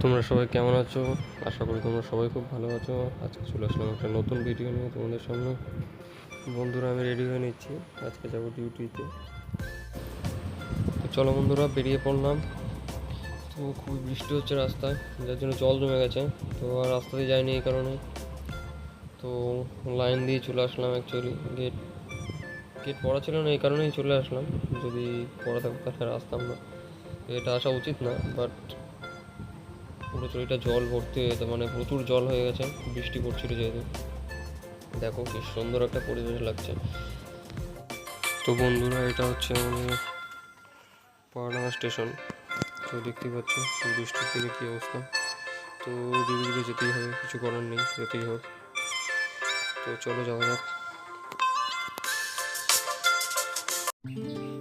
তোমরা সবাই কেমন আছো? আশা করি তোমরা সবাই খুব ভালো আছো। আজকে চলে আসলাম একটা নতুন ভিডিও নিয়ে তোমাদের সামনে। বন্ধুরা, আমি রেডি হয়ে নিচ্ছি, আজকে যাবো ডিউটিতে। তো চলো বন্ধুরা, বেরিয়ে পড়লাম। তো খুবই বৃষ্টি হচ্ছে রাস্তায়, যার জন্য জল জমে গেছে। তো আর রাস্তা দিয়ে যাইনি এই কারণে। তো লাইন দিয়ে চলে আসলাম। অ্যাকচুয়ালি গেট গেট পড়া ছিল না, এই কারণেই চলে আসলাম। যদি পড়া থাকতো তাহলে আসতাম না। এটা আসা উচিত না, বাট পুরো চরিটা জল ভর্তি হয়ে যেত, মানে প্রচুর জল হয়ে গেছে, বৃষ্টি পড়ছিল যেহেতু। দেখো কি সুন্দর একটা পরিবেশ লাগছে। তো বন্ধুরা, এটা হচ্ছে আমাদের পাহাড়ডাঙ্গা স্টেশন। তো দেখতেই পাচ্ছ বৃষ্টির দিনে কী অবস্থা। তো ধীরে ধীরে যেতেই হবে, কিছু করার নেই, যেতেই হোক। তো চলো যাওয়া যাক।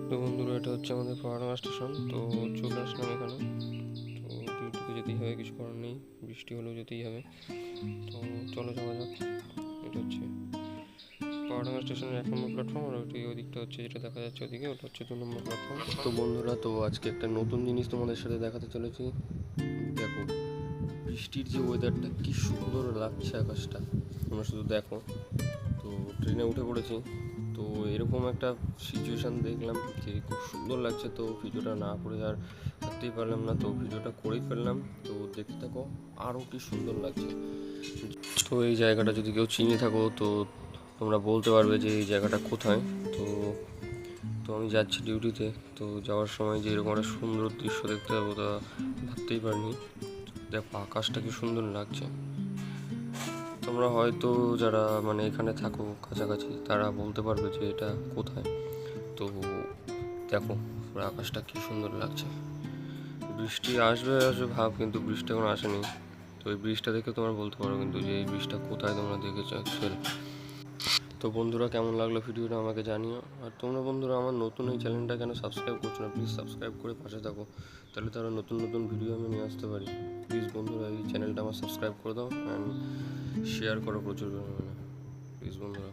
তো বন্ধুরা, এটা হচ্ছে আমাদের পাহাড়ডাঙ্গা স্টেশন। তো চলে আসলাম এখানে। তো ডিউটিতে যেতেই হবে, কিছু করার নেই, বৃষ্টি হলেও যেতেই হবে। তো চলো যাওয়া যাক। এটা হচ্ছে পাহাড়ডাঙ্গা স্টেশনের 1 নম্বর প্ল্যাটফর্ম, আর ওই দিকটা হচ্ছে যেটা দেখা যাচ্ছে ওদিকে, ওটা হচ্ছে 2 নম্বর প্ল্যাটফর্ম। তো বন্ধুরা, তো আজকে একটা নতুন জিনিস তোমাদের সাথে দেখাতে চলেছি। দেখো বৃষ্টির যে ওয়েদারটা, কি সুন্দর লাগছে আকাশটা, তোমরা শুধু দেখো। তো ট্রেনে উঠে পড়েছি। তো এরকম একটা সিচুয়েশান দেখলাম যে খুব সুন্দর লাগছে। তো ভিডিওটা না করে আর থাকতেই পারলাম না, তো ভিডিওটা করেই ফেললাম। তো দেখতে থাকো, আরও কি সুন্দর লাগছে। তো এই জায়গাটা যদি কেউ চিনে থাকো, তো তোমরা বলতে পারবে যে এই জায়গাটা কোথায়। তো তো আমি যাচ্ছি ডিউটিতে। তো যাওয়ার সময় যে এরকম একটা সুন্দর দৃশ্য দেখতে পাবো তা ভাবতেই পারিনি। দেখো আকাশটা কি সুন্দর লাগছে। তোমরা হয়তো যারা মানে এখানে থাকো কাছাকাছি, তারা বলতে পারবে যে এটা কোথায়। তো দেখো পুরো আকাশটা কি সুন্দর লাগছে। বৃষ্টি আসবে আসবে ভাব, কিন্তু বৃষ্টি এখন আসেনি। তো এই ব্রিজটা দেখে তোমরা বলতে পারো কিন্তু যে এই ব্রিজটা কোথায় তোমরা দেখেছো অ্যাকচুয়ালি। তো বন্ধুরা, কেমন লাগলো ভিডিওটা আমাকে জানিও। আর তোমরা বন্ধুরা আমার নতুন এই চ্যানেলটা কেন সাবস্ক্রাইব করছো না, প্লিজ সাবস্ক্রাইব করে পাশে থাকো, তাহলে তো আরও নতুন নতুন ভিডিও আমি নিয়ে আসতে পারি। প্লিজ বন্ধুরা, এই চ্যানেলটা আমার সাবস্ক্রাইব করে দাও অ্যান্ড শেয়ার করো প্রচুর পরিমাণে, প্লিজ বন্ধুরা।